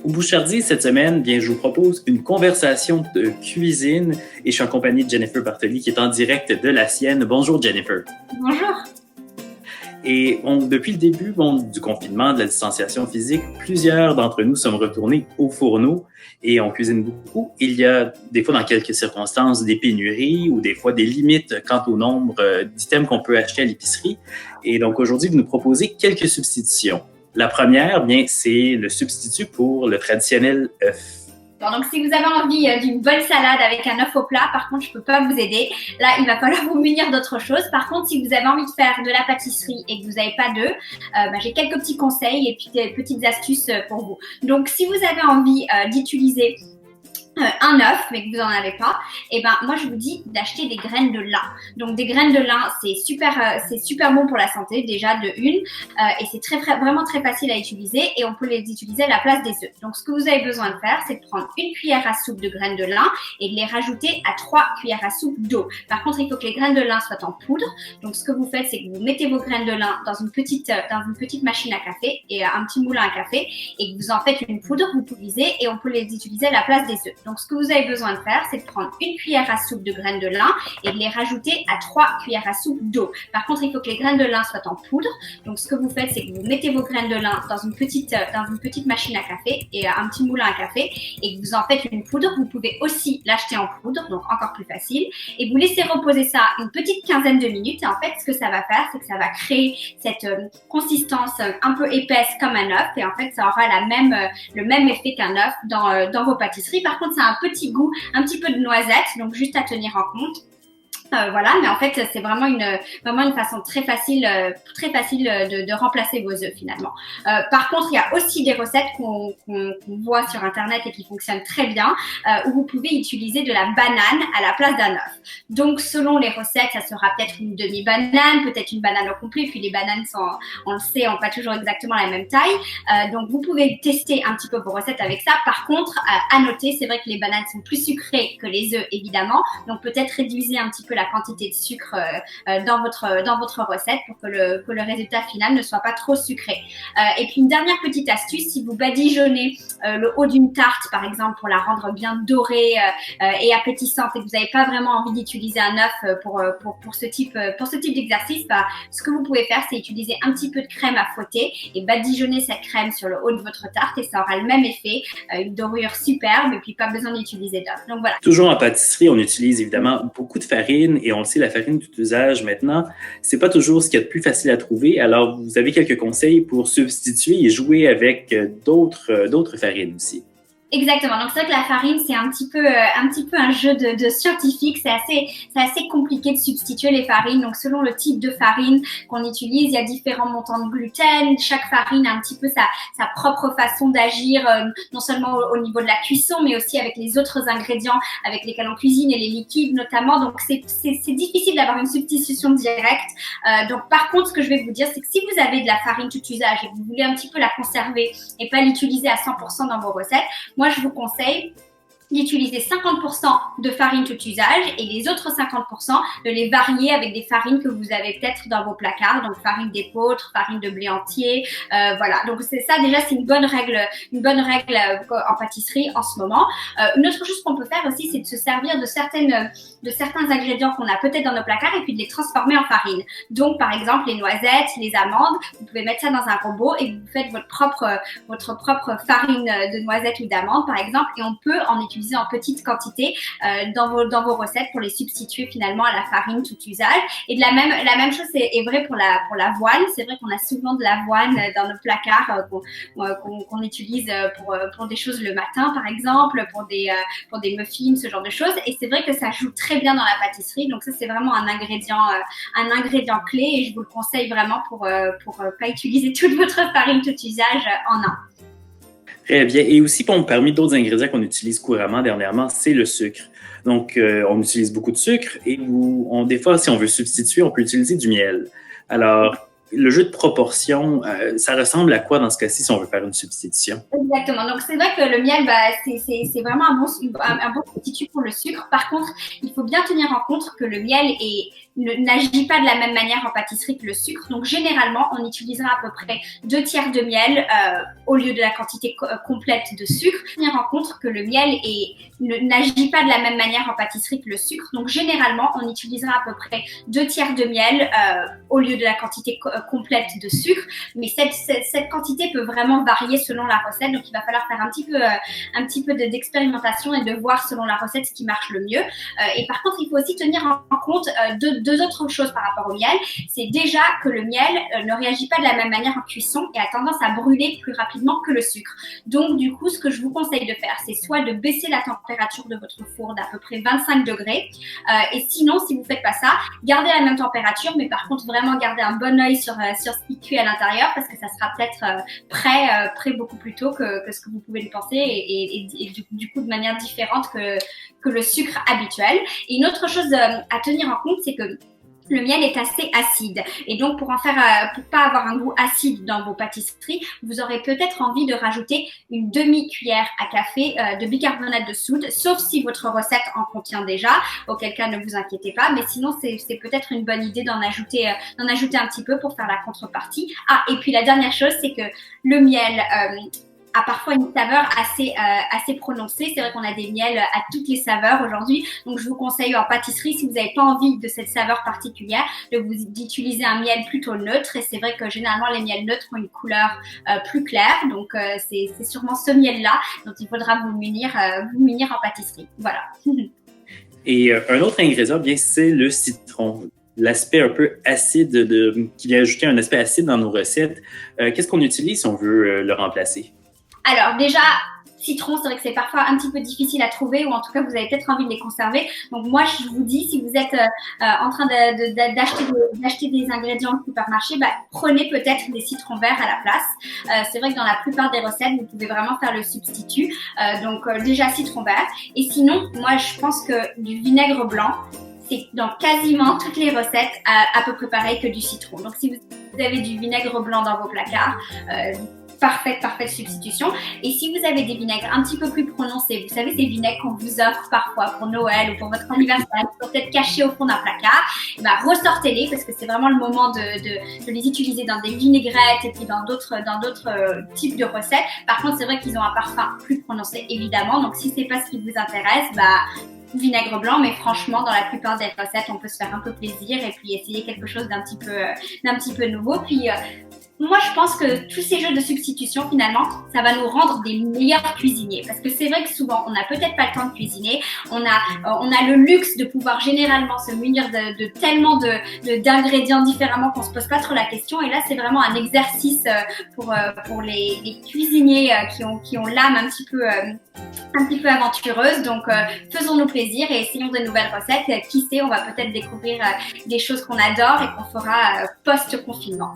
Au Bouchardier, cette semaine, bien, je vous propose une conversation de cuisine et je suis en compagnie de Jennifer Bartoli qui est en direct de la sienne. Bonjour Jennifer. Bonjour. Et depuis le début du confinement, de la distanciation physique, plusieurs d'entre nous sommes retournés au fourneau et on cuisine beaucoup. Il y a des fois, dans quelques circonstances, des pénuries ou des fois des limites quant au nombre d'items qu'on peut acheter à l'épicerie. Et donc aujourd'hui, vous nous proposez quelques substitutions. La première, bien, c'est le substitut pour le traditionnel œuf. Bon, donc, si vous avez envie d'une bonne salade avec un œuf au plat, par contre, je ne peux pas vous aider. Là, il va falloir vous munir d'autre chose. Par contre, si vous avez envie de faire de la pâtisserie et que vous n'avez pas d'œuf, j'ai quelques petits conseils et puis des petites astuces pour vous. Donc, si vous avez envie d'utiliser un œuf, mais que vous n'en avez pas, et ben moi je vous dis d'acheter des graines de lin. Donc des graines de lin, c'est super bon pour la santé déjà de une, et c'est vraiment très facile à utiliser et on peut les utiliser à la place des œufs. Donc ce que vous avez besoin de faire, c'est de prendre une cuillère à soupe de graines de lin et de les rajouter à 3 cuillères à soupe d'eau. Par contre, il faut que les graines de lin soient en poudre. Donc ce que vous faites, c'est que vous mettez vos graines de lin dans une petite machine à café et un petit moulin à café et que vous en faites une poudre, vous pulvérisez et on peut les utiliser à la place des œufs. Donc, ce que vous avez besoin de faire, c'est de prendre une cuillère à soupe de graines de lin et de les rajouter à 3 cuillères à soupe d'eau. Par contre, il faut que les graines de lin soient en poudre. Donc, ce que vous faites, c'est que vous mettez vos graines de lin dans une petite machine à café et un petit moulin à café et que vous en faites une poudre. Vous pouvez aussi l'acheter en poudre, donc encore plus facile. Et vous laissez reposer ça une petite quinzaine de minutes. Et en fait, ce que ça va faire, c'est que ça va créer cette consistance un peu épaisse comme un œuf. Et en fait, ça aura le même effet qu'un œuf dans vos pâtisseries. Par contre, un petit goût, un petit peu de noisette, donc juste à tenir en compte. Voilà, mais en fait, c'est vraiment une façon très facile de remplacer vos œufs finalement. Par contre, il y a aussi des recettes qu'on voit sur Internet et qui fonctionnent très bien, où vous pouvez utiliser de la banane à la place d'un œuf. Donc, selon les recettes, ça sera peut-être une demi-banane, peut-être une banane au complet, puis les bananes sont, on le sait, n'ont pas toujours exactement la même taille. Donc, vous pouvez tester un petit peu vos recettes avec ça. Par contre, à noter, c'est vrai que les bananes sont plus sucrées que les œufs, évidemment. Donc, peut-être réduisez un petit peu la quantité de sucre dans votre recette pour que le résultat final ne soit pas trop sucré. Et puis une dernière petite astuce, si vous badigeonnez le haut d'une tarte par exemple pour la rendre bien dorée et appétissante et que vous n'avez pas vraiment envie d'utiliser un œuf pour ce type d'exercice, ce que vous pouvez faire, c'est utiliser un petit peu de crème à fouetter et badigeonner cette crème sur le haut de votre tarte et ça aura le même effet, une dorure superbe et puis pas besoin d'utiliser d'œuf. Donc voilà. Toujours en pâtisserie, on utilise évidemment beaucoup de farine et on le sait, la farine de tout usage maintenant, c'est pas toujours ce qu'il y a de plus facile à trouver. Alors, vous avez quelques conseils pour substituer et jouer avec d'autres farines aussi. Exactement. Donc c'est vrai que la farine c'est un petit peu un jeu de scientifique. C'est assez compliqué de substituer les farines. Donc selon le type de farine qu'on utilise, il y a différents montants de gluten. Chaque farine a un petit peu sa propre façon d'agir, non seulement au niveau de la cuisson, mais aussi avec les autres ingrédients avec lesquels on cuisine et les liquides notamment. Donc c'est difficile d'avoir une substitution directe. Donc par contre, ce que je vais vous dire, c'est que si vous avez de la farine tout usage et que vous voulez un petit peu la conserver et pas l'utiliser à 100% dans vos recettes, moi, je vous conseille d'utiliser 50% de farine tout usage et les autres 50% de les varier avec des farines que vous avez peut-être dans vos placards, donc farine d'épeautre, farine de blé entier, voilà. Donc c'est ça déjà, c'est une bonne règle en pâtisserie en ce moment. Une autre chose qu'on peut faire aussi, c'est de se servir de certains ingrédients qu'on a peut-être dans nos placards et puis de les transformer en farine. Donc par exemple les noisettes, les amandes, vous pouvez mettre ça dans un robot et vous faites votre propre farine de noisettes ou d'amandes par exemple et on peut en utiliser en petite quantité dans vos recettes pour les substituer finalement à la farine tout usage. Et la même chose est vraie pour l'avoine. C'est vrai qu'on a souvent de l'avoine dans nos placards qu'on utilise pour des choses le matin par exemple, pour des muffins, ce genre de choses. Et c'est vrai que ça joue très bien dans la pâtisserie. Donc ça c'est vraiment un ingrédient clé et je vous le conseille vraiment pour pas utiliser toute votre farine tout usage en un. Très bien. Et aussi, parmi d'autres ingrédients qu'on utilise couramment dernièrement, c'est le sucre. Donc, on utilise beaucoup de sucre et des fois, si on veut substituer, on peut utiliser du miel. Alors, le jeu de proportion, ça ressemble à quoi dans ce cas-ci si on veut faire une substitution? Exactement. Donc, c'est vrai que le miel, c'est vraiment un bon substitut pour le sucre. Par contre, il faut bien tenir en compte que le miel n'agit pas de la même manière en pâtisserie que le sucre. Donc, généralement, on utilisera à peu près 2 tiers de miel au lieu de la quantité complète de sucre. Tenir en compte que le miel n'agit pas de la même manière en pâtisserie que le sucre. Donc, généralement, on utilisera à peu près 2 tiers de miel au lieu de la quantité complète de sucre. Mais cette quantité peut vraiment varier selon la recette. Donc, il va falloir faire un petit peu d'expérimentation et de voir selon la recette ce qui marche le mieux. Et par contre, il faut aussi tenir en compte deux autres choses par rapport au miel. C'est déjà que le miel ne réagit pas de la même manière en cuisson et a tendance à brûler plus rapidement que le sucre. Donc, du coup, ce que je vous conseille de faire, c'est soit de baisser la température de votre four d'à peu près 25 degrés. Et sinon, si vous ne faites pas ça, gardez la même température, mais par contre, vraiment gardez un bon œil sur ce qui cuit à l'intérieur parce que ça sera peut-être prêt beaucoup plus tôt que ce que vous pouvez le penser et du coup de manière différente que le sucre habituel. Et une autre chose à tenir en compte, c'est que le miel est assez acide et donc pour pas avoir un goût acide dans vos pâtisseries, vous aurez peut-être envie de rajouter une demi-cuillère à café de bicarbonate de soude, sauf si votre recette en contient déjà, auquel cas ne vous inquiétez pas, mais sinon c'est peut-être une bonne idée d'en ajouter un petit peu pour faire la contrepartie. Ah, et puis la dernière chose, c'est que le miel a parfois une saveur assez prononcée. C'est vrai qu'on a des miels à toutes les saveurs aujourd'hui. Donc, je vous conseille en pâtisserie, si vous n'avez pas envie de cette saveur particulière, d'utiliser un miel plutôt neutre. Et c'est vrai que généralement, les miels neutres ont une couleur plus claire. Donc, c'est sûrement ce miel-là dont il faudra vous munir en pâtisserie. Voilà. Et un autre ingrédient, bien, c'est le citron. L'aspect un peu acide, qui vient ajouter un aspect acide dans nos recettes. Qu'est-ce qu'on utilise si on veut le remplacer? Alors déjà, citron, c'est vrai que c'est parfois un petit peu difficile à trouver ou en tout cas, vous avez peut-être envie de les conserver. Donc moi, je vous dis, si vous êtes en train d'acheter des ingrédients au supermarché, prenez peut-être des citrons verts à la place. C'est vrai que dans la plupart des recettes, vous pouvez vraiment faire le substitut. Donc déjà, citron vert. Et sinon, moi, je pense que du vinaigre blanc, c'est dans quasiment toutes les recettes à peu près pareil que du citron. Donc si vous avez du vinaigre blanc dans vos placards, parfaite substitution. Et si vous avez des vinaigres un petit peu plus prononcés, vous savez, ces vinaigres qu'on vous offre parfois pour Noël ou pour votre anniversaire, qui sont peut-être cachés au fond d'un placard, ressortez-les parce que c'est vraiment le moment de les utiliser dans des vinaigrettes et puis dans d'autres types de recettes. Par contre, c'est vrai qu'ils ont un parfum plus prononcé, évidemment. Donc, si c'est pas ce qui vous intéresse, vinaigre blanc, mais franchement, dans la plupart des recettes, on peut se faire un peu plaisir et puis essayer quelque chose d'un petit peu nouveau. Puis, moi, je pense que tous ces jeux de substitution, finalement, ça va nous rendre des meilleurs cuisiniers. Parce que c'est vrai que souvent, on n'a peut-être pas le temps de cuisiner. On a le luxe de pouvoir généralement se munir de tellement d'ingrédients différemment qu'on se pose pas trop la question. Et là, c'est vraiment un exercice pour les cuisiniers qui ont l'âme un petit peu aventureuse. Donc, faisons-nous plaisir et essayons de nouvelles recettes. Qui sait, on va peut-être découvrir des choses qu'on adore et qu'on fera post-confinement.